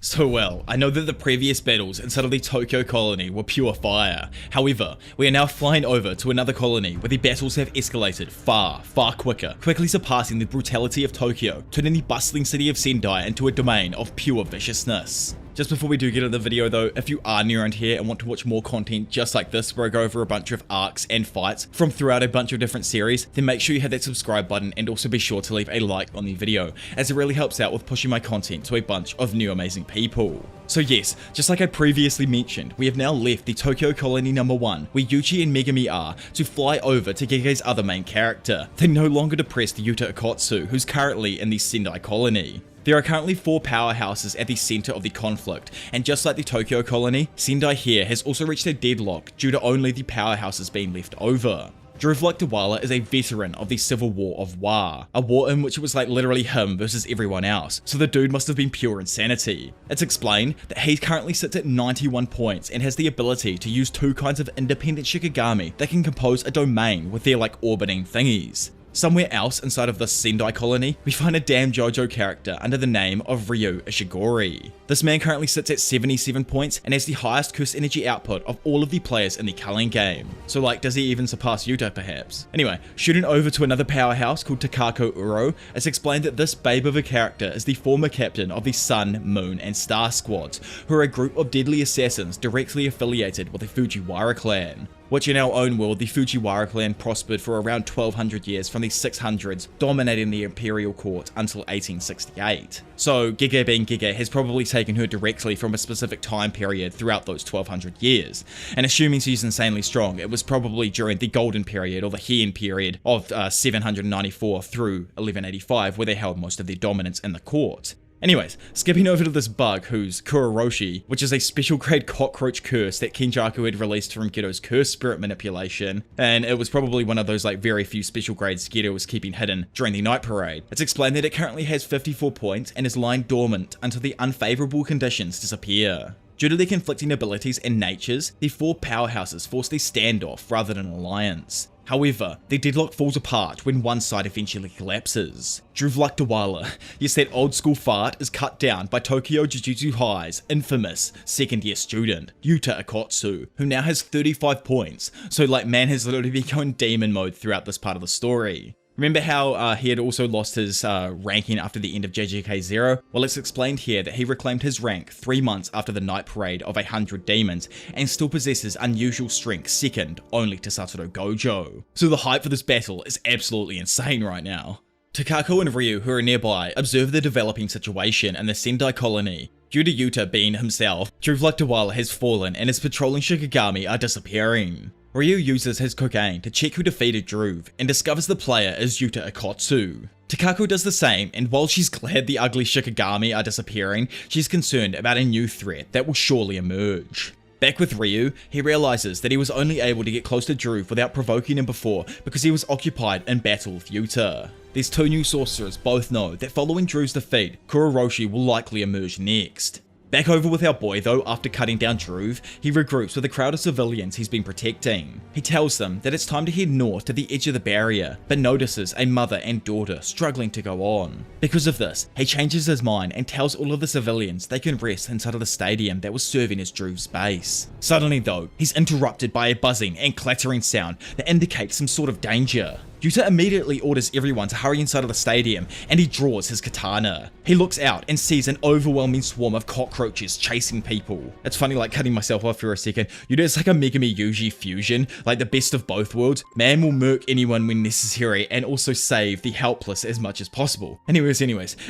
So well, I know that the previous battles inside of the Tokyo colony were pure fire. However, we are now flying over to another colony where the battles have escalated far quicker, quickly surpassing the brutality of Tokyo, turning the bustling city of Sendai into a domain of pure viciousness. Just before we do get into the video though, if you are new around here and want to watch more content just like this where I go over a bunch of arcs and fights from throughout a bunch of different series, then make sure you hit that subscribe button and also be sure to leave a like on the video, as it really helps out with pushing my content to a bunch of new amazing people. So yes, just like I previously mentioned, we have now left the Tokyo Colony number 1, where Yuji and Megumi are, to fly over to Gege's other main character. They no longer depressed Yuta Akotsu, who's currently in the Sendai colony. There are currently 4 powerhouses at the center of the conflict, and just like the Tokyo colony, Sendai here has also reached a deadlock due to only the powerhouses being left over. Jujutsu is a veteran of the Civil War of Wa, a war in which it was like literally him versus everyone else, so the dude must have been pure insanity. It's explained that he currently sits at 91 points and has the ability to use 2 kinds of independent Shikigami that can compose a domain with their like orbiting thingies. Somewhere else inside of this Sendai colony, we find a damn JoJo character under the name of Ryu Ishigori. This man currently sits at 77 points and has the highest curse energy output of all of the players in the Culling game. So like, does he even surpass Yuta perhaps? Anyway, shooting over to another powerhouse called Takako Uro, it's explained that this babe of a character is the former captain of the Sun, Moon and Star Squads, who are a group of deadly assassins directly affiliated with the Fujiwara clan. Which in our own world, the Fujiwara clan prospered for around 1200 years from the 600s, dominating the imperial court until 1868. So Gege being Gege has probably taken her directly from a specific time period throughout those 1200 years. And assuming she's insanely strong, it was probably during the golden period or the Heian period of 794 through 1185 where they held most of their dominance in the court. Anyways, skipping over to this bug who's Kuroshi, which is a special grade cockroach curse that Kenjaku had released from Gedo's curse spirit manipulation, and it was probably one of those like very few special grades Gedo was keeping hidden during the night parade. It's explained that it currently has 54 points and is lying dormant until the unfavorable conditions disappear. Due to their conflicting abilities and natures, the 4 powerhouses force a standoff rather than an alliance. However, the deadlock falls apart when one side eventually collapses. Jujutsu, yes, that old school fart is cut down by Tokyo Jujutsu High's infamous second year student, Yuta Akotsu, who now has 35 points, so like man has literally been going demon mode throughout this part of the story. Remember how he had also lost his ranking after the end of JJK 0? Well, it's explained here that he reclaimed his rank 3 months after the night parade of 100 demons and still possesses unusual strength second only to Satoru Gojo. So the hype for this battle is absolutely insane right now. Takako and Ryu, who are nearby, observe the developing situation in the Sendai colony. Due to Yuta being himself, Jujutsu has fallen and his patrolling Shikigami are disappearing. Ryu uses his cocaine to check who defeated Druv and discovers the player is Yuta Akotsu. Takako does the same, and while she's glad the ugly Shikigami are disappearing, she's concerned about a new threat that will surely emerge. Back with Ryu, he realizes that he was only able to get close to Druv without provoking him before because he was occupied in battle with Yuta. These 2 new sorcerers both know that following Druv's defeat, Kuroshi will likely emerge next. Back over with our boy though, after cutting down Druv, he regroups with a crowd of civilians he's been protecting. He tells them that it's time to head north to the edge of the barrier, but notices a mother and daughter struggling to go on. Because of this, he changes his mind and tells all of the civilians they can rest inside of the stadium that was serving as Druv's base. Suddenly though, he's interrupted by a buzzing and clattering sound that indicates some sort of danger. Yuta immediately orders everyone to hurry inside of the stadium and he draws his katana. He looks out and sees an overwhelming swarm of cockroaches chasing people. It's funny like cutting myself off for a second. Yuta is like a Megumi Yuji fusion, like the best of both worlds. Man will murk anyone when necessary and also save the helpless as much as possible. Anyways,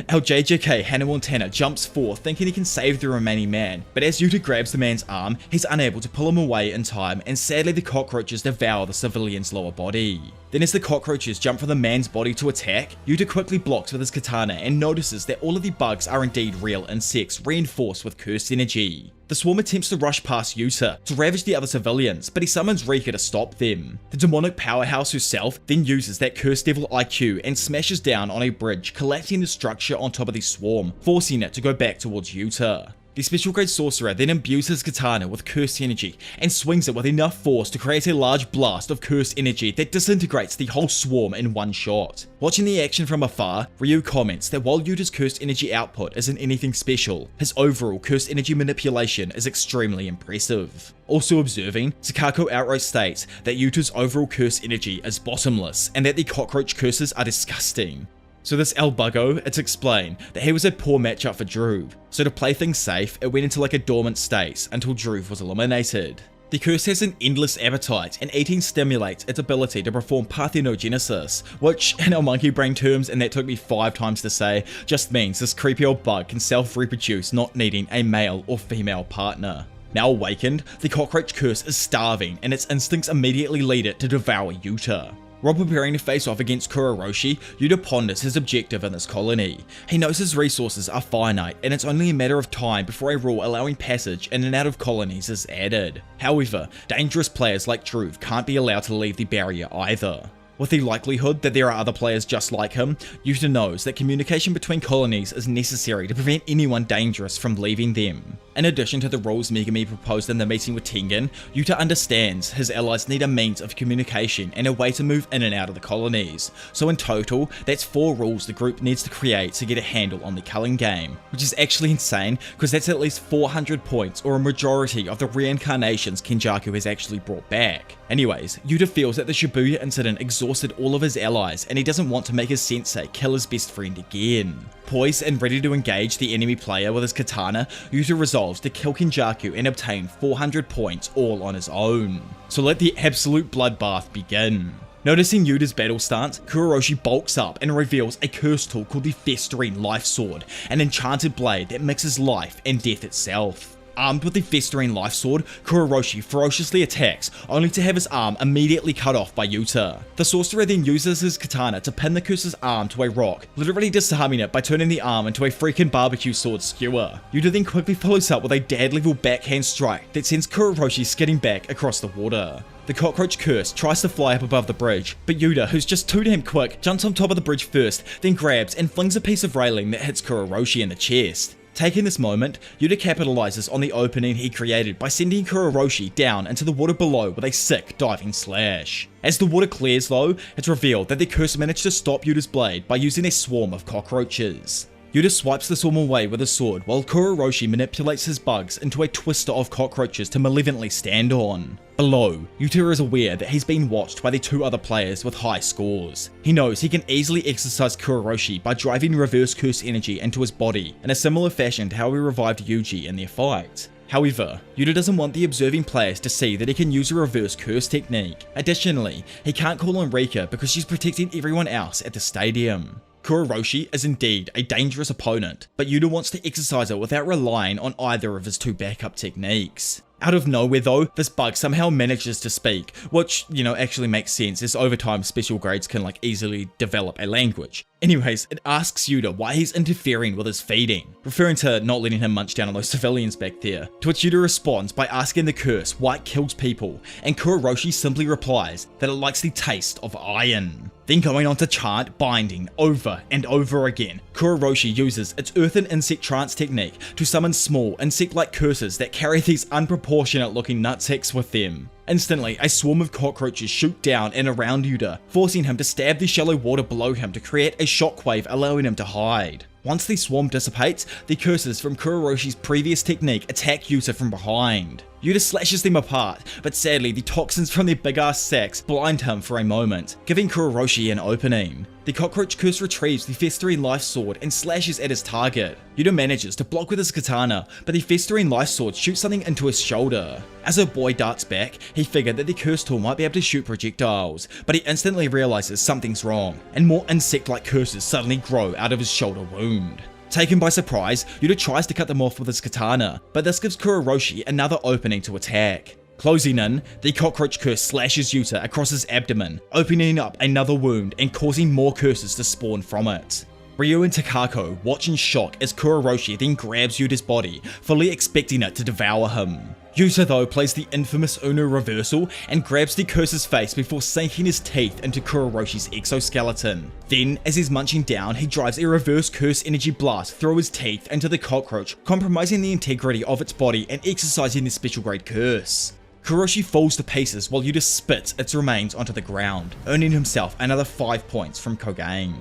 our JJK Hannah Montana jumps forth thinking he can save the remaining man, but as Yuta grabs the man's arm, he's unable to pull him away in time and sadly the cockroaches devour the civilian's lower body. Then as the cockroaches jump for the man's body to attack, Yuta quickly blocks with his katana and notices that all of the bugs are indeed real insects reinforced with cursed energy. The swarm attempts to rush past Yuta to ravage the other civilians, but he summons Rika to stop them. The demonic powerhouse herself then uses that cursed devil IQ and smashes down on a bridge, collapsing the structure on top of the swarm, forcing it to go back towards Yuta. The special grade sorcerer then imbues his katana with cursed energy and swings it with enough force to create a large blast of cursed energy that disintegrates the whole swarm in one shot. Watching the action from afar, Ryu comments that while Yuta's cursed energy output isn't anything special, his overall cursed energy manipulation is extremely impressive. Also observing, Sakako outright states that Yuta's overall cursed energy is bottomless and that the cockroach curses are disgusting. So this El Buggo, it's explained that he was a poor matchup for Druve, so to play things safe, it went into like a dormant state until Druve was eliminated. The curse has an endless appetite, and eating stimulates its ability to perform parthenogenesis, which, in our monkey brain terms, and that took me 5 times to say, just means this creepy old bug can self-reproduce not needing a male or female partner. Now awakened, the cockroach curse is starving, and its instincts immediately lead it to devour Yuta. While preparing to face off against Kuroshi, Yuta ponders his objective in this colony. He knows his resources are finite, and it's only a matter of time before a rule allowing passage in and out of colonies is added. However, dangerous players like Druve can't be allowed to leave the barrier either. With the likelihood that there are other players just like him, Yuta knows that communication between colonies is necessary to prevent anyone dangerous from leaving them. In addition to the rules Megumi proposed in the meeting with Tengen, Yuta understands his allies need a means of communication and a way to move in and out of the colonies. So in total, that's 4 rules the group needs to create to get a handle on the culling game, which is actually insane because that's at least 400 points or a majority of the reincarnations Kenjaku has actually brought back. Anyways, Yuta feels that the Shibuya incident exhausted all of his allies and he doesn't want to make his sensei kill his best friend again. Poised and ready to engage the enemy player with his katana, Yuta resolves to kill Kenjaku and obtain 400 points all on his own. So let the absolute bloodbath begin. Noticing Yuta's battle stance, Kuroshi bulks up and reveals a curse tool called the Festering Life Sword, an enchanted blade that mixes life and death itself. Armed with the Festering Life Sword, Kuroshi ferociously attacks, only to have his arm immediately cut off by Yuta. The sorcerer then uses his katana to pin the curse's arm to a rock, literally disarming it by turning the arm into a freaking barbecue sword skewer. Yuta then quickly follows up with a dad level backhand strike that sends Kuroshi skidding back across the water. The cockroach curse tries to fly up above the bridge, but Yuta, who's just too damn quick, jumps on top of the bridge first, then grabs and flings a piece of railing that hits Kuroshi in the chest. Taking this moment, Yuta capitalizes on the opening he created by sending Kuroshi down into the water below with a sick diving slash. As the water clears though, it's revealed that the curse managed to stop Yuta's blade by using a swarm of cockroaches. Yuta swipes the swarm away with a sword while Kuroshi manipulates his bugs into a twister of cockroaches to malevolently stand on. Below, Yuta is aware that he's been watched by the 2 other players with high scores. He knows he can easily exercise Kuroshi by driving reverse curse energy into his body in a similar fashion to how he revived Yuji in their fight. However, Yuta doesn't want the observing players to see that he can use a reverse curse technique. Additionally, he can't call on Rika because she's protecting everyone else at the stadium. Kuroshi is indeed a dangerous opponent, but Yuta wants to exercise it without relying on either of his 2 backup techniques. Out of nowhere though, this bug somehow manages to speak, which, actually makes sense as over time special grades can easily develop a language. Anyways, it asks Yuta why he's interfering with his feeding, referring to not letting him munch down on those civilians back there, to which Yuta responds by asking the curse why it kills people, and Kuroshi simply replies that it likes the taste of iron. Then going on to chant binding over and over again, Kuroshi uses its earthen insect trance technique to summon small insect-like curses that carry these unproportionate looking nutsacks with them. Instantly, a swarm of cockroaches shoot down and around Yuta, forcing him to stab the shallow water below him to create a shockwave allowing him to hide. Once the swarm dissipates, the curses from Kuroshi's previous technique attack Yuta from behind. Yuta slashes them apart, but sadly the toxins from their big ass sacks blind him for a moment, giving Kuroshi an opening. The cockroach curse retrieves the Festering Life Sword and slashes at his target. Yuta manages to block with his katana, but the Festering Life Sword shoots something into his shoulder. As her boy darts back, he figured that the curse tool might be able to shoot projectiles, but he instantly realizes something's wrong, and more insect-like curses suddenly grow out of his shoulder wound. Taken by surprise, Yuta tries to cut them off with his katana, but this gives Kuroshi another opening to attack. Closing in, the cockroach curse slashes Yuta across his abdomen, opening up another wound and causing more curses to spawn from it. Ryu and Takako watch in shock as Kuroshi then grabs Yuta's body, fully expecting it to devour him. Yuta though plays the infamous Uno reversal and grabs the curse's face before sinking his teeth into Kuroshi's exoskeleton. Then, as he's munching down, he drives a reverse curse energy blast through his teeth into the cockroach, compromising the integrity of its body and exercising the special grade curse. Kuroshi falls to pieces while Yuta spits its remains onto the ground, earning himself another 5 points from Kogain.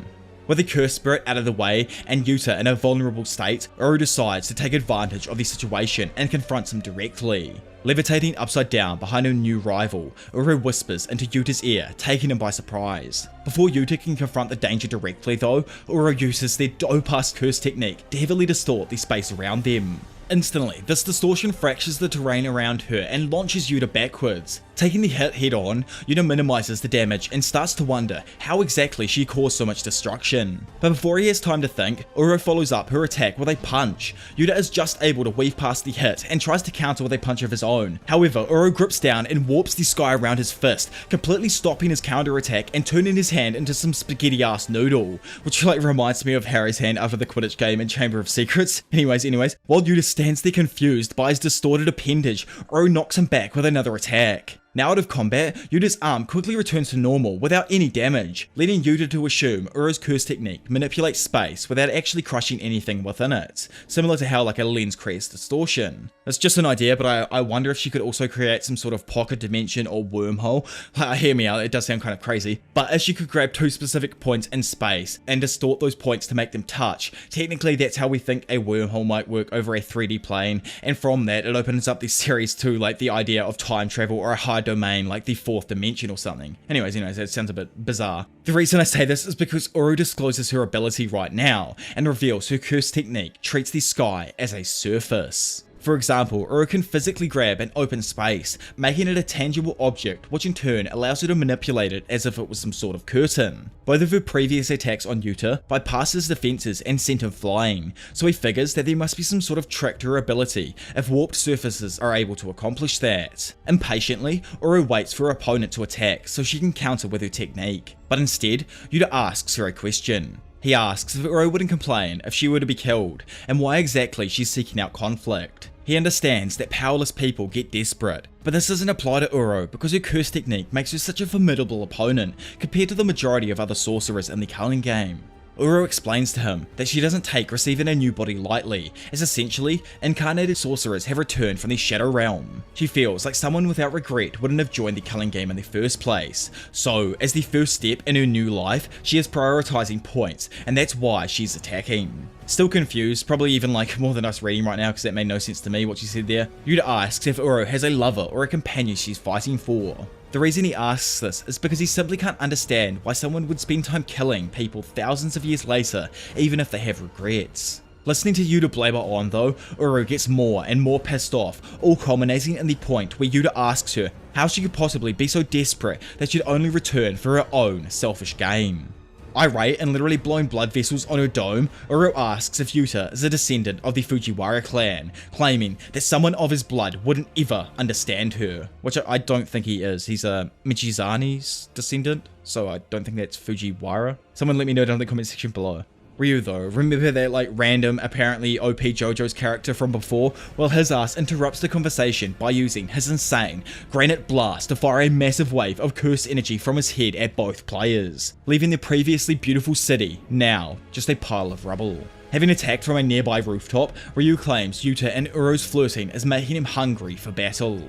With the cursed spirit out of the way and Yuta in a vulnerable state, Uru decides to take advantage of the situation and confronts him directly. Levitating upside down behind a new rival, Uru whispers into Yuta's ear, taking him by surprise. Before Yuta can confront the danger directly though, Uru uses their dope-ass curse technique to heavily distort the space around them. Instantly, this distortion fractures the terrain around her and launches Yuta backwards. Taking the hit head on, Yuta minimizes the damage and starts to wonder how exactly she caused so much destruction. But before he has time to think, Uro follows up her attack with a punch. Yuta is just able to weave past the hit and tries to counter with a punch of his own. However, Uro grips down and warps the sky around his fist, completely stopping his counter attack and turning his hand into some spaghetti ass noodle, which reminds me of Harry's hand after the Quidditch game in Chamber of Secrets. Anyways, while Yuta stands there confused by his distorted appendage, Uro knocks him back with another attack. Now out of combat, Yuta's arm quickly returns to normal without any damage, leading Yuta to assume Uro's curse technique manipulates space without actually crushing anything within it, similar to how a lens creates distortion. It's just an idea, but I wonder if she could also create some sort of pocket dimension or wormhole. Hear me out, it does sound kind of crazy, but if she could grab two specific points in space and distort those points to make them touch, technically that's how we think a wormhole might work over a 3D plane, and from that it opens up the series to the idea of time travel or a high domain like the fourth dimension or something. Anyways, that sounds a bit bizarre. The reason I say this is because Uru discloses her ability right now and reveals her curse technique treats the sky as a surface. For example, Uru can physically grab an open space, making it a tangible object, which in turn allows her to manipulate it as if it was some sort of curtain. Both of her previous attacks on Yuta bypasses defenses and sent him flying, so he figures that there must be some sort of trick to her ability if warped surfaces are able to accomplish that. Impatiently, Uru waits for her opponent to attack so she can counter with her technique, but instead, Yuta asks her a question. He asks if Uru wouldn't complain if she were to be killed, and why exactly she's seeking out conflict. He understands that powerless people get desperate, but this doesn't apply to Uro because her curse technique makes her such a formidable opponent compared to the majority of other sorcerers in the Culling game. Uro explains to him that she doesn't take receiving a new body lightly, as essentially, incarnated sorcerers have returned from the Shadow Realm. She feels like someone without regret wouldn't have joined the Culling game in the first place, so as the first step in her new life, she is prioritizing points, and that's why she's attacking. Still confused, probably even more than us reading right now because that made no sense to me what she said there, Yuta asks if Uro has a lover or a companion she's fighting for. The reason he asks this is because he simply can't understand why someone would spend time killing people thousands of years later, even if they have regrets. Listening to Yuta blabber on though, Uru gets more and more pissed off, all culminating in the point where Yuta asks her how she could possibly be so desperate that she'd only return for her own selfish gain. Irate and literally blowing blood vessels on her dome, Uru asks if Yuta is a descendant of the Fujiwara clan, claiming that someone of his blood wouldn't ever understand her, which I don't think he is. He's a Michizani's descendant, so I don't think that's Fujiwara. Someone let me know down in the comment section below. Ryu though, remember that random apparently OP JoJo's character from before? Well, his ass interrupts the conversation by using his insane granite blast to fire a massive wave of cursed energy from his head at both players, leaving the previously beautiful city now just a pile of rubble. Having attacked from a nearby rooftop, Ryu claims Yuta and Uro's flirting is making him hungry for battle.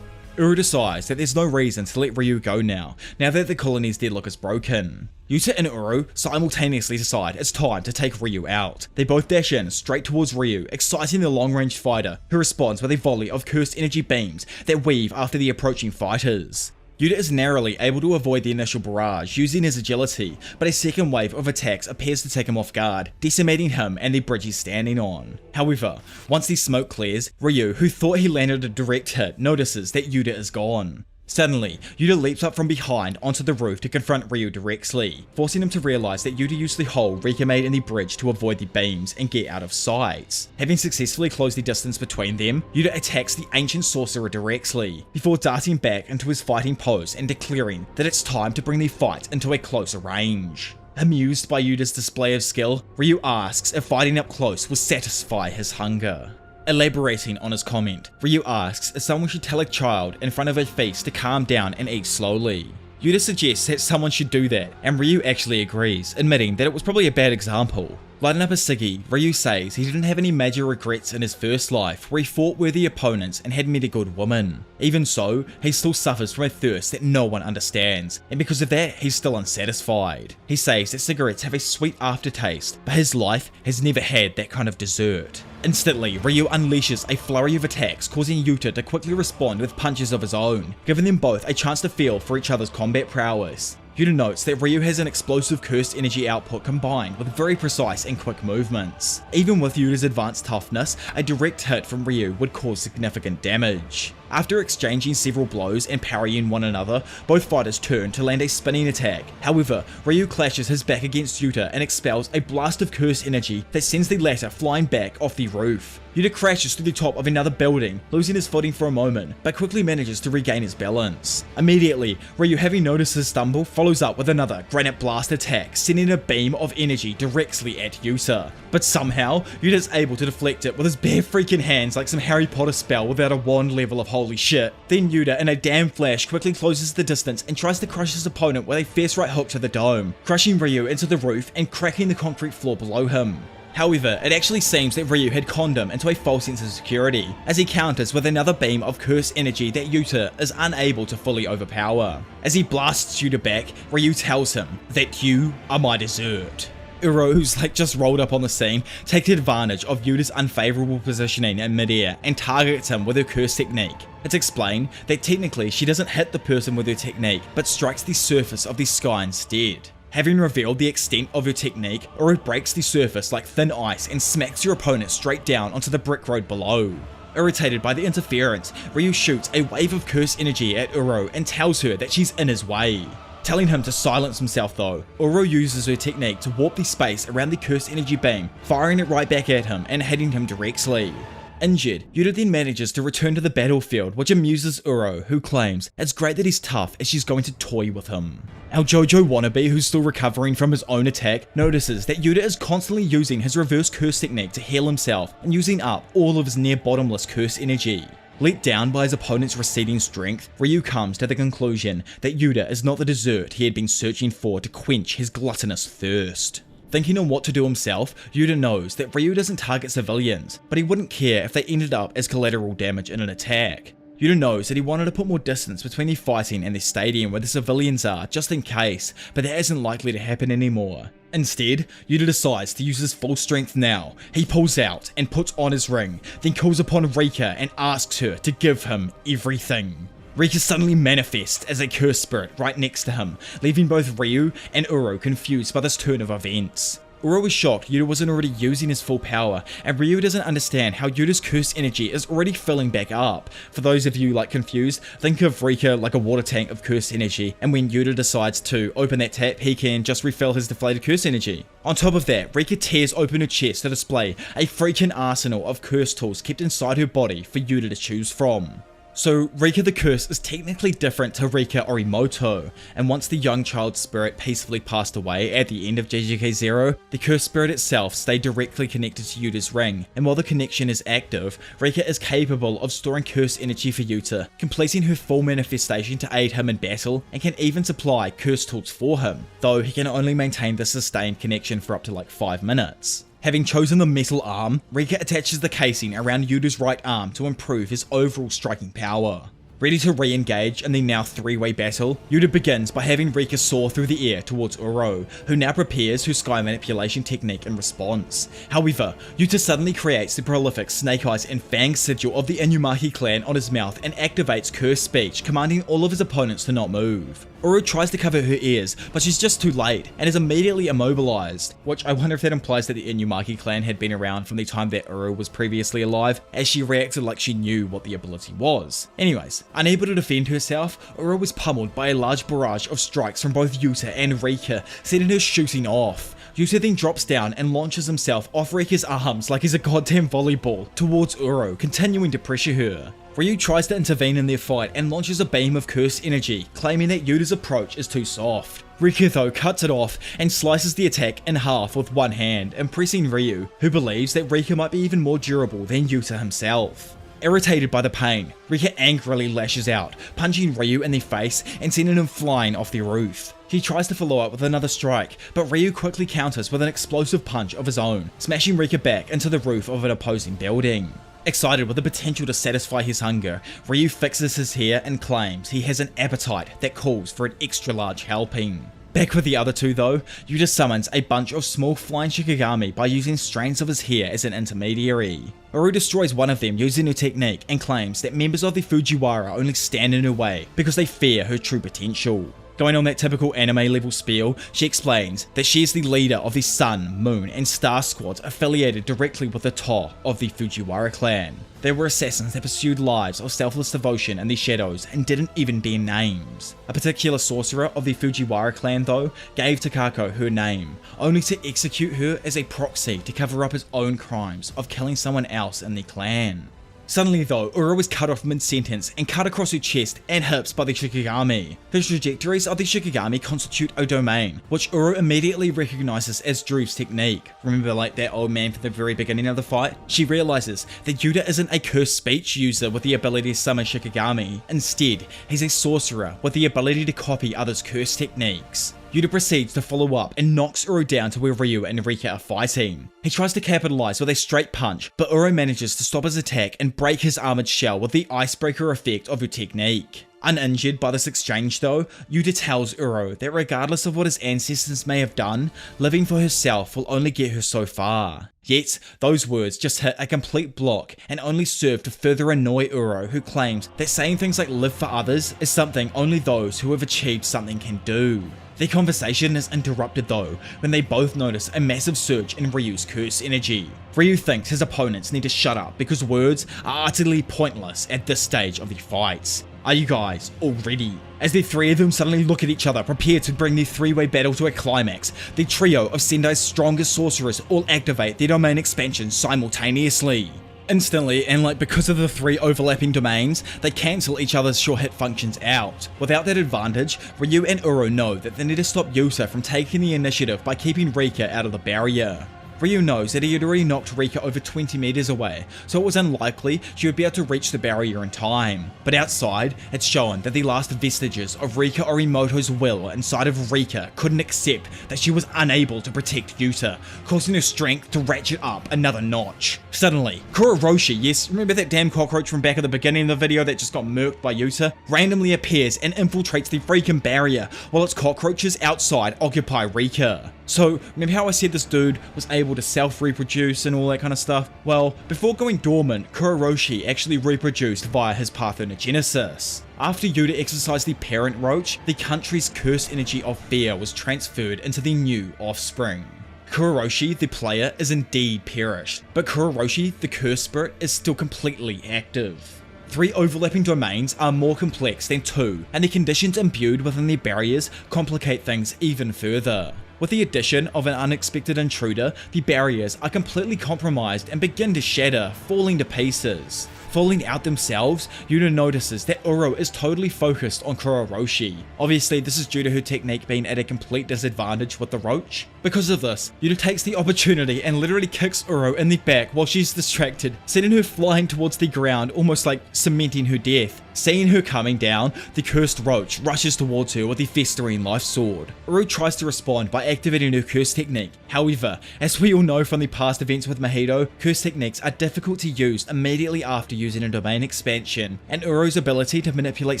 Uru decides that there's no reason to let Ryu go now that the colony's deadlock is broken. Yuta and Uru simultaneously decide it's time to take Ryu out. They both dash in straight towards Ryu, exciting the long-range fighter, who responds with a volley of cursed energy beams that weave after the approaching fighters. Yuta is narrowly able to avoid the initial barrage using his agility, but a second wave of attacks appears to take him off guard, decimating him and the bridge he's standing on. However, once the smoke clears, Ryu, who thought he landed a direct hit, notices that Yuta is gone. Suddenly, Yuta leaps up from behind onto the roof to confront Ryu directly, forcing him to realize that Yuta used the hole Rika made in the bridge to avoid the beams and get out of sight. Having successfully closed the distance between them, Yuta attacks the ancient sorcerer directly, before darting back into his fighting pose and declaring that it's time to bring the fight into a closer range. Amused by Yuta's display of skill, Ryu asks if fighting up close will satisfy his hunger. Elaborating on his comment, Ryu asks if someone should tell a child in front of a feast to calm down and eat slowly. Yuta suggests that someone should do that, and Ryu actually agrees, admitting that it was probably a bad example. Lighting up a ciggy, Ryu says he didn't have any major regrets in his first life where he fought worthy opponents and had met a good woman. Even so, he still suffers from a thirst that no one understands, and because of that, he's still unsatisfied. He says that cigarettes have a sweet aftertaste, but his life has never had that kind of dessert. Instantly, Ryu unleashes a flurry of attacks, causing Yuta to quickly respond with punches of his own, giving them both a chance to feel for each other's combat prowess. Yuta notes that Ryu has an explosive cursed energy output combined with very precise and quick movements. Even with Yuta's advanced toughness, a direct hit from Ryu would cause significant damage. After exchanging several blows and parrying one another, both fighters turn to land a spinning attack. However, Ryu clashes his back against Yuta and expels a blast of cursed energy that sends the latter flying back off the roof. Yuta crashes through the top of another building, losing his footing for a moment, but quickly manages to regain his balance. Immediately, Ryu, having noticed his stumble, follows up with another granite blast attack, sending a beam of energy directly at Yuta. But somehow, Yuta's able to deflect it with his bare freaking hands like some Harry Potter spell without a wand level of holy shit. Then Yuta, in a damn flash, quickly closes the distance and tries to crush his opponent with a fierce right hook to the dome, crushing Ryu into the roof and cracking the concrete floor below him. However, it actually seems that Ryu had conned him into a false sense of security, as he counters with another beam of cursed energy that Yuta is unable to fully overpower. As he blasts Yuta back, Ryu tells him that you are my dessert. Uro, who's just rolled up on the scene, takes advantage of Yuta's unfavourable positioning in midair and targets him with her curse technique. It's explained that technically she doesn't hit the person with her technique, but strikes the surface of the sky instead. Having revealed the extent of her technique, Uro breaks the surface like thin ice and smacks your opponent straight down onto the brick road below. Irritated by the interference, Ryu shoots a wave of curse energy at Uro and tells her that she's in his way. Telling him to silence himself though, Uro uses her technique to warp the space around the cursed energy beam, firing it right back at him and hitting him directly. Injured, Yuta then manages to return to the battlefield, which amuses Uro, who claims it's great that he's tough as she's going to toy with him. Our JoJo wannabe, who's still recovering from his own attack, notices that Yuta is constantly using his reverse curse technique to heal himself and using up all of his near bottomless curse energy. Let down by his opponent's receding strength, Ryu comes to the conclusion that Yuta is not the dessert he had been searching for to quench his gluttonous thirst. Thinking on what to do himself, Yuta knows that Ryu doesn't target civilians, but he wouldn't care if they ended up as collateral damage in an attack. Yuta knows that he wanted to put more distance between the fighting and the stadium where the civilians are, just in case, but that isn't likely to happen anymore. Instead, Yuta decides to use his full strength now. He pulls out and puts on his ring, then calls upon Rika and asks her to give him everything. Rika suddenly manifests as a curse spirit right next to him, leaving both Ryu and Uro confused by this turn of events. Uro is shocked Yuta wasn't already using his full power, and Ryu doesn't understand how Yuta's curse energy is already filling back up. For those of you confused, think of Rika like a water tank of curse energy, and when Yuta decides to open that tap, he can just refill his deflated curse energy. On top of that, Rika tears open her chest to display a freaking arsenal of curse tools kept inside her body for Yuta to choose from. So Rika the Curse is technically different to Rika Orimoto, and once the young child spirit peacefully passed away at the end of JJK 0, the curse spirit itself stayed directly connected to Yuta's ring, and while the connection is active, Rika is capable of storing curse energy for Yuta, completing her full manifestation to aid him in battle, and can even supply curse tools for him, though he can only maintain the sustained connection for up to 5 minutes. Having chosen the metal arm, Rika attaches the casing around Yuta's right arm to improve his overall striking power. Ready to re-engage in the now 3-way battle, Yuta begins by having Rika soar through the air towards Uro, who now prepares her sky manipulation technique in response. However, Yuta suddenly creates the prolific Snake Eyes and Fang sigil of the Inumaki clan on his mouth and activates Curse Speech, commanding all of his opponents to not move. Uro tries to cover her ears, but she's just too late, and is immediately immobilized, which I wonder if that implies that the Inumaki clan had been around from the time that Uro was previously alive, as she reacted like she knew what the ability was. Anyways, unable to defend herself, Uro was pummeled by a large barrage of strikes from both Yuta and Rika, setting her shooting off. Yuta then drops down and launches himself off Rika's arms like he's a goddamn volleyball towards Uro, continuing to pressure her. Ryu tries to intervene in their fight and launches a beam of cursed energy, claiming that Yuta's approach is too soft. Rika though cuts it off and slices the attack in half with one hand, impressing Ryu, who believes that Rika might be even more durable than Yuta himself. Irritated by the pain, Rika angrily lashes out, punching Ryu in the face and sending him flying off the roof. He tries to follow up with another strike, but Ryu quickly counters with an explosive punch of his own, smashing Rika back into the roof of an opposing building. Excited with the potential to satisfy his hunger, Ryu fixes his hair and claims he has an appetite that calls for an extra large helping. Back with the other two though, Yuta summons a bunch of small flying Shikigami by using strands of his hair as an intermediary. Uru destroys one of them using her technique and claims that members of the Fujiwara only stand in her way because they fear her true potential. Going on that typical anime level spiel, she explains that she is the leader of the Sun, Moon, and Star Squads affiliated directly with the Ta of the Fujiwara clan. They were assassins that pursued lives of selfless devotion in the shadows and didn't even bear names. A particular sorcerer of the Fujiwara clan though gave Takako her name, only to execute her as a proxy to cover up his own crimes of killing someone else in the clan. Suddenly though, Uro was cut off mid-sentence and cut across her chest and hips by the Shikigami. The trajectories of the Shikigami constitute a domain, which Uro immediately recognizes as Drew's technique. Remember like that old man from the very beginning of the fight? She realizes that Yuta isn't a cursed speech user with the ability to summon Shikigami. Instead, he's a sorcerer with the ability to copy others' cursed techniques. Yuta proceeds to follow up and knocks Uro down to where Ryu and Rika are fighting. He tries to capitalize with a straight punch, but Uro manages to stop his attack and break his armored shell with the icebreaker effect of her technique. Uninjured by this exchange though, Yuta tells Uro that regardless of what his ancestors may have done, living for herself will only get her so far. Yet, those words just hit a complete block and only serve to further annoy Uro, who claims that saying things like live for others is something only those who have achieved something can do. Their conversation is interrupted though, when they both notice a massive surge in Ryu's curse energy. Ryu thinks his opponents need to shut up because words are utterly pointless at this stage of the fights. Are you guys all ready? As the three of them suddenly look at each other, prepared to bring their three-way battle to a climax, the trio of Sendai's strongest sorcerers all activate their domain expansion simultaneously. Instantly, and because of the three overlapping domains, they cancel each other's sure hit functions out. Without that advantage, Ryu and Uro know that they need to stop Yuta from taking the initiative by keeping Rika out of the barrier. Ryu knows that he had already knocked Rika over 20 meters away, so it was unlikely she would be able to reach the barrier in time. But outside, it's shown that the last vestiges of Rika Orimoto's will inside of Rika couldn't accept that she was unable to protect Yuta, causing her strength to ratchet up another notch. Suddenly, Kuroroshi, yes, remember that damn cockroach from back at the beginning of the video that just got murked by Yuta, randomly appears and infiltrates the freaking barrier while its cockroaches outside occupy Rika. So, remember how I said this dude was able to self-reproduce and all that kind of stuff? Well, before going dormant, Kuroroshi actually reproduced via his parthenogenesis. After Yuta exercised the parent roach, the country's cursed energy of fear was transferred into the new offspring. Kuroroshi, the player, is indeed perished, but Kuroroshi, the cursed spirit, is still completely active. 3 overlapping domains are more complex than 2, and the conditions imbued within their barriers complicate things even further. With the addition of an unexpected intruder, the barriers are completely compromised and begin to shatter, falling to pieces. Falling out themselves, Yuta notices that Uro is totally focused on Kuroroshi. Obviously, this is due to her technique being at a complete disadvantage with the roach. Because of this, Yuta takes the opportunity and literally kicks Uro in the back while she's distracted, sending her flying towards the ground, almost like cementing her death. Seeing her coming down, the cursed roach rushes towards her with the festering life sword. Uro tries to respond by activating her curse technique. However, as we all know from the past events with Mahito, curse techniques are difficult to use immediately after using a domain expansion, and Uro's ability to manipulate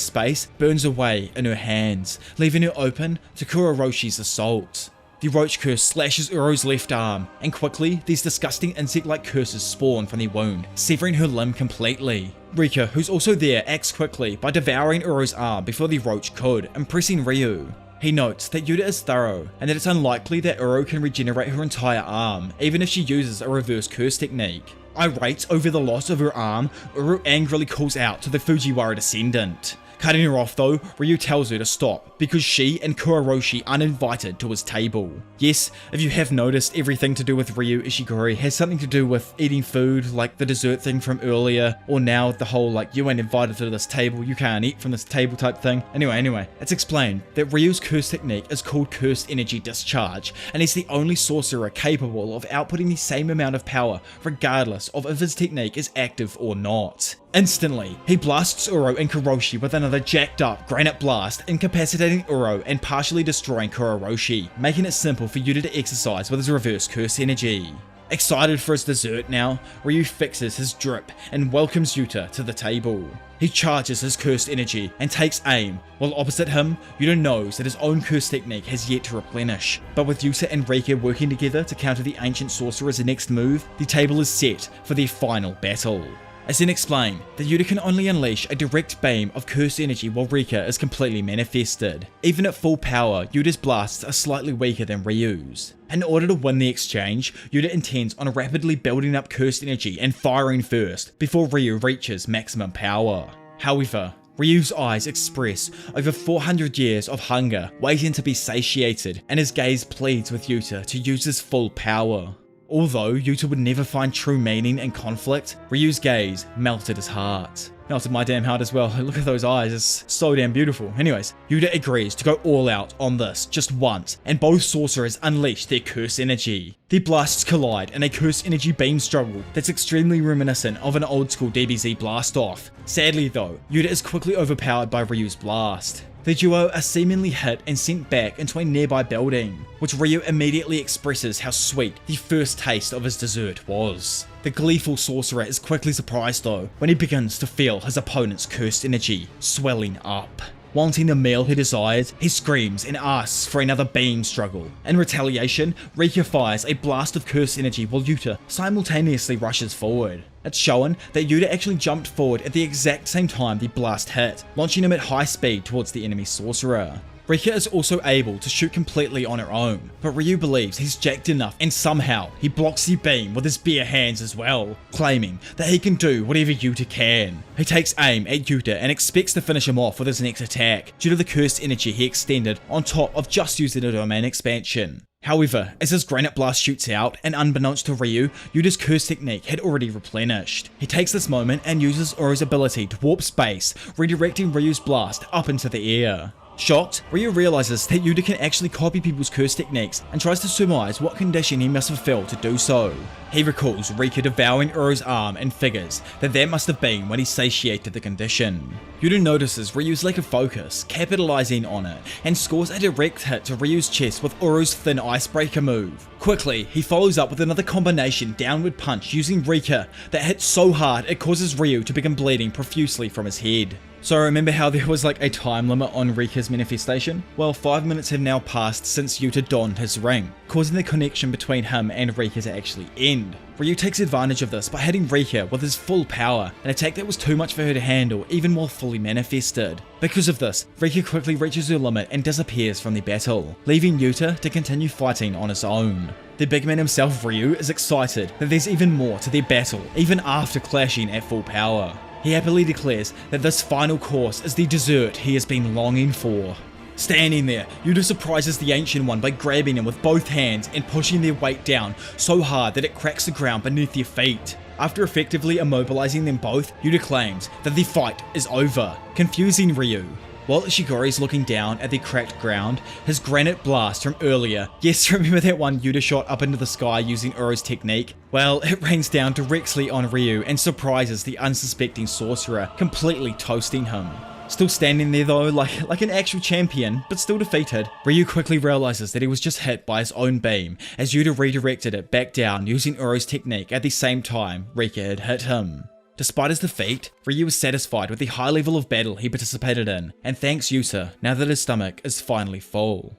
space burns away in her hands, leaving her open to Kuroroshi's assault. The roach curse slashes Uro's left arm, and quickly these disgusting insect-like curses spawn from the wound, severing her limb completely. Rika, who's also there, acts quickly by devouring Uro's arm before the roach could, impressing Ryu. He notes that Yuta is thorough, and that it's unlikely that Uro can regenerate her entire arm, even if she uses a reverse curse technique. Irate over the loss of her arm, Uro angrily calls out to the Fujiwara descendant. Cutting her off though, Ryu tells her to stop because she and Kuroshi aren't invited to his table. Yes, if you have noticed, everything to do with Ryu Ishiguro has something to do with eating food, like the dessert thing from earlier, or now the whole like you ain't invited to this table, you can't eat from this table type thing. Anyway, it's explained that Ryu's curse technique is called Cursed Energy Discharge, and he's the only sorcerer capable of outputting the same amount of power regardless of if his technique is active or not. Instantly, he blasts Uro and Kuroshi with another jacked up granite blast, incapacitating Uro and partially destroying Kuroshi, making it simple for Yuta to exercise with his reverse curse energy. Excited for his dessert now, Ryu fixes his drip and welcomes Yuta to the table. He charges his cursed energy and takes aim, while opposite him, Yuta knows that his own curse technique has yet to replenish. But with Yuta and Rika working together to counter the ancient sorcerer's next move, the table is set for their final battle. It's then explained that Yuta can only unleash a direct beam of cursed energy while Rika is completely manifested. Even at full power, Yuta's blasts are slightly weaker than Ryu's. In order to win the exchange, Yuta intends on rapidly building up cursed energy and firing first, before Ryu reaches maximum power. However, Ryu's eyes express over 400 years of hunger waiting to be satiated, and his gaze pleads with Yuta to use his full power. Although Yuta would never find true meaning in conflict, Ryu's gaze melted his heart. Melted my damn heart as well. Look at those eyes, it's so damn beautiful. Anyways, Yuta agrees to go all out on this just once, and both sorcerers unleash their curse energy. Their blasts collide in a curse energy beam struggle that's extremely reminiscent of an old school DBZ blast off. Sadly though, Yuta is quickly overpowered by Ryu's blast. The duo are seemingly hit and sent back into a nearby building, which Ryu immediately expresses how sweet the first taste of his dessert was. The gleeful sorcerer is quickly surprised though when he begins to feel his opponent's cursed energy swelling up. Wanting the meal he desires, he screams and asks for another beam struggle. In retaliation, Rika fires a blast of curse energy while Yuta simultaneously rushes forward. It's shown that Yuta actually jumped forward at the exact same time the blast hit, launching him at high speed towards the enemy sorcerer. Rika is also able to shoot completely on her own, but Ryu believes he's jacked enough and somehow he blocks the beam with his bare hands as well, claiming that he can do whatever Yuta can. He takes aim at Yuta and expects to finish him off with his next attack due to the cursed energy he extended on top of just using a domain expansion. However, as his granite blast shoots out, and unbeknownst to Ryu, Yuta's curse technique had already replenished. He takes this moment and uses Uro's ability to warp space, redirecting Ryu's blast up into the air. Shocked, Ryu realizes that Yuta can actually copy people's curse techniques and tries to surmise what condition he must fulfill to do so. He recalls Rika devouring Uro's arm and figures that must have been when he satiated the condition. Yuta notices Ryu's lack of focus, capitalizing on it, and scores a direct hit to Ryu's chest with Uro's thin icebreaker move. Quickly, he follows up with another combination downward punch using Rika that hits so hard it causes Ryu to begin bleeding profusely from his head. So remember how there was like a time limit on Rika's manifestation? Well, 5 minutes have now passed since Yuta donned his ring, causing the connection between him and Rika to actually end. Ryu takes advantage of this by hitting Rika with his full power, an attack that was too much for her to handle even while fully manifested. Because of this, Rika quickly reaches her limit and disappears from the battle, leaving Yuta to continue fighting on his own. The big man himself, Ryu, is excited that there's even more to their battle, even after clashing at full power. He happily declares that this final course is the dessert he has been longing for. Standing there, Yuta surprises the Ancient One by grabbing him with both hands and pushing their weight down so hard that it cracks the ground beneath their feet. After effectively immobilizing them both, Yuta claims that the fight is over, confusing Ryu. While Ishiguro is looking down at the cracked ground, his granite blast from earlier, yes, remember that one Yuta shot up into the sky using Uro's technique? Well, it rains down directly on Ryu and surprises the unsuspecting sorcerer, completely toasting him. Still standing there though, like an actual champion, but still defeated, Ryu quickly realizes that he was just hit by his own beam, as Yuta redirected it back down using Uro's technique at the same time Rika had hit him. Despite his defeat, Ryu is satisfied with the high level of battle he participated in, and thanks Yuta now that his stomach is finally full.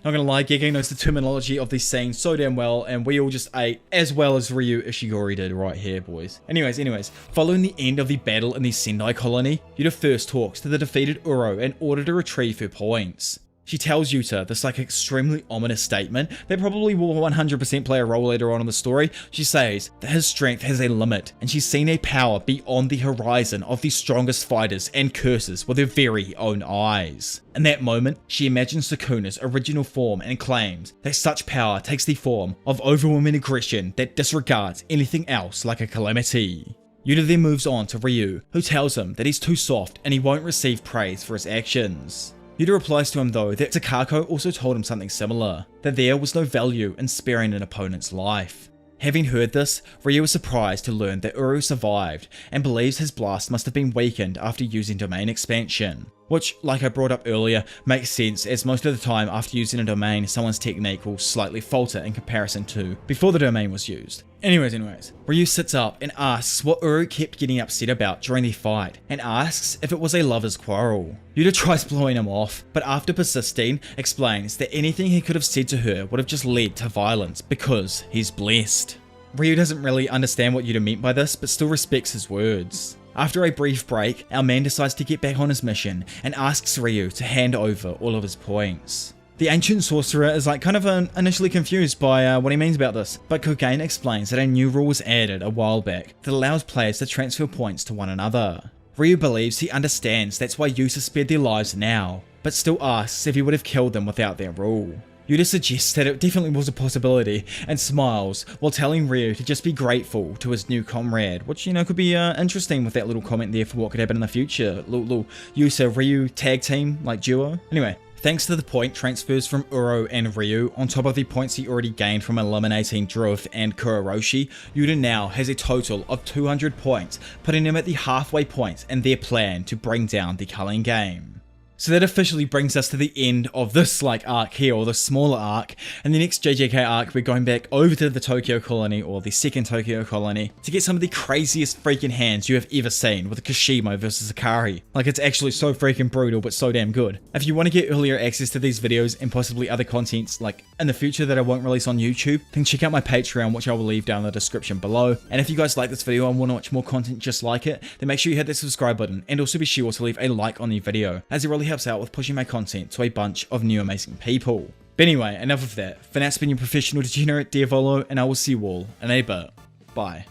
Not gonna lie, Gege knows the terminology of these scenes so damn well, and we all just ate as well as Ryu Ishiguro did right here, boys. Anyways, following the end of the battle in the Sendai colony, Yuta first talks to the defeated Uro in order to retrieve her points. She tells Yuta this extremely ominous statement that probably will 100% play a role later on in the story. She says that his strength has a limit and she's seen a power beyond the horizon of the strongest fighters and curses with her very own eyes. In that moment, she imagines Sukuna's original form and claims that such power takes the form of overwhelming aggression that disregards anything else like a calamity. Yuta then moves on to Ryu, who tells him that he's too soft and he won't receive praise for his actions. Yuta replies to him though that Takako also told him something similar, that there was no value in sparing an opponent's life. Having heard this, Ryu is surprised to learn that Uru survived and believes his blast must have been weakened after using domain expansion. Which, like I brought up earlier, makes sense as most of the time after using a domain, someone's technique will slightly falter in comparison to before the domain was used. Anyways, Ryu sits up and asks what Uru kept getting upset about during the fight, and asks if it was a lover's quarrel. Yuta tries blowing him off, but after persisting, explains that anything he could have said to her would have just led to violence because he's blessed. Ryu doesn't really understand what Yuta meant by this, but still respects his words. After a brief break, our man decides to get back on his mission and asks Ryu to hand over all of his points. The ancient sorcerer is kind of initially confused by what he means about this, but Kogain explains that a new rule was added a while back that allows players to transfer points to one another. Ryu believes he understands that's why Yuta spared their lives now, but still asks if he would have killed them without that rule. Yuta suggests that it definitely was a possibility and smiles while telling Ryu to just be grateful to his new comrade, which could be interesting with that little comment there for what could happen in the future. Little Yuta Ryu tag team duo. Anyway, thanks to the point transfers from Uro and Ryu on top of the points he already gained from eliminating Druth and Kuroroshi, Yuta now has a total of 200 points, putting him at the halfway point in their plan to bring down the culling game. So that officially brings us to the end of this arc here, or the smaller arc. And the next JJK arc, we're going back over to the Tokyo colony, or the second Tokyo colony, to get some of the craziest freaking hands you have ever seen with Kashimo versus Akari. It's actually so freaking brutal, but so damn good. If you want to get earlier access to these videos and possibly other contents in the future that I won't release on YouTube, then check out my Patreon, which I will leave down in the description below. And if you guys like this video and want to watch more content just like it, then make sure you hit that subscribe button, and also be sure to leave a like on the video, as it really helps out with pushing my content to a bunch of new amazing people. But anyway, enough of that. For now, it's been your professional degenerate Diavolo, and I will see you all in a bit. Bye.